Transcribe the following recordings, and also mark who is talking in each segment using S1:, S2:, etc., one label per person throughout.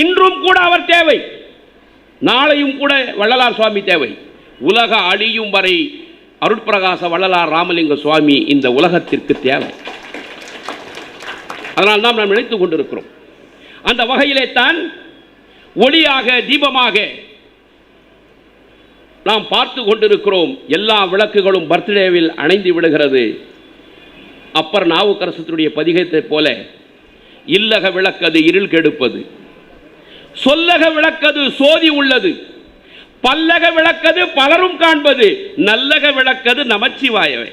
S1: இன்றும் கூட அவர் தேவை, நாளையும் கூட வள்ளலார் சுவாமி தேவை. உலக அழியும் வரை அருட்பிரகாச வள்ளலார் ராமலிங்க சுவாமி இந்த உலகத்திற்கு தேவை. அதனால் நாம் நினைத்துக் கொண்டிருக்கிறோம். அந்த வகையிலே தான் ஒளியாக தீபமாக நாம் பார்த்து கொண்டிருக்கிறோம். எல்லா விளக்குகளும் பர்த்டேவில் அணைந்து விடுகிறது. அப்பர் நாவுக்கரசருடைய பதிகத்தை போல இல்லக விளக்கது இருள் கெடுப்பது, சொல்லக விளக்கது சோதி உள்ளது, பல்லக விளக்கது பலரும் காண்பது, நல்லக விளக்கது நமச்சிவாயவே.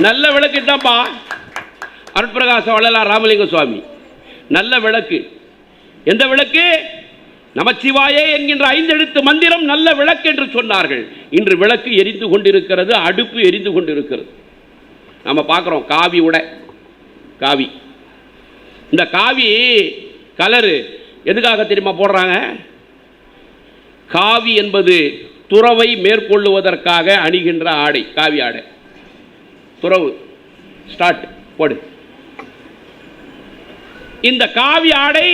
S1: நல்ல விளக்கு தான்ப்பா அருட்பிரகாச வள்ளலார் ராமலிங்க சுவாமி. நல்ல விளக்கு. எந்த விளக்கு? நமச்சிவாயே என்கின்ற 5 எழுத்து மந்திரம் நல்ல விளக்கு என்று சொன்னார்கள். இன்று விளக்கு எரிந்து கொண்டிருக்கிறது, அடுப்பு எரிந்து கொண்டிருக்கிறது. நம்ம பார்க்குறோம் காவி உடை, காவி. இந்த காவி கலரு எதுக்காக தெரியுமா போடுறாங்க? காவி என்பது துறவை மேற்கொள்ளுவதற்காக அணிகின்ற ஆடை, காவி ஆடை. துறவு ஸ்டார்ட் போடு. இந்த காவி ஆடை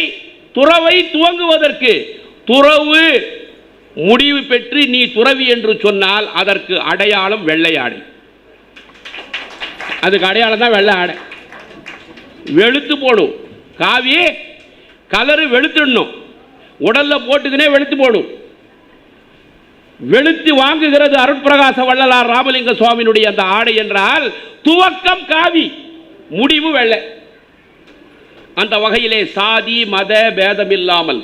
S1: துறவை துவங்குவதற்கு, துறவு முடிவு பெற்று நீ துறவி என்று சொன்னால் அதற்கு அடையாளம் வெள்ளை ஆடை. அதுக்கு அடையாளம் தான் வெள்ளை ஆடை. வெளுத்து போடும். காவி கலரு வெளுத்துடணும், உடல்ல போட்டுக்கினே வெளுத்து போடும். வெளுத்து வாங்குகிறது அருட்பிரகாச வள்ளலார் ராமலிங்க சுவாமியினுடைய அந்த ஆடை என்றால் துவக்கம் காவி, முடிவு வெள்ளை. அந்த வகையிலே சாதி மத பேதமில்லாமல்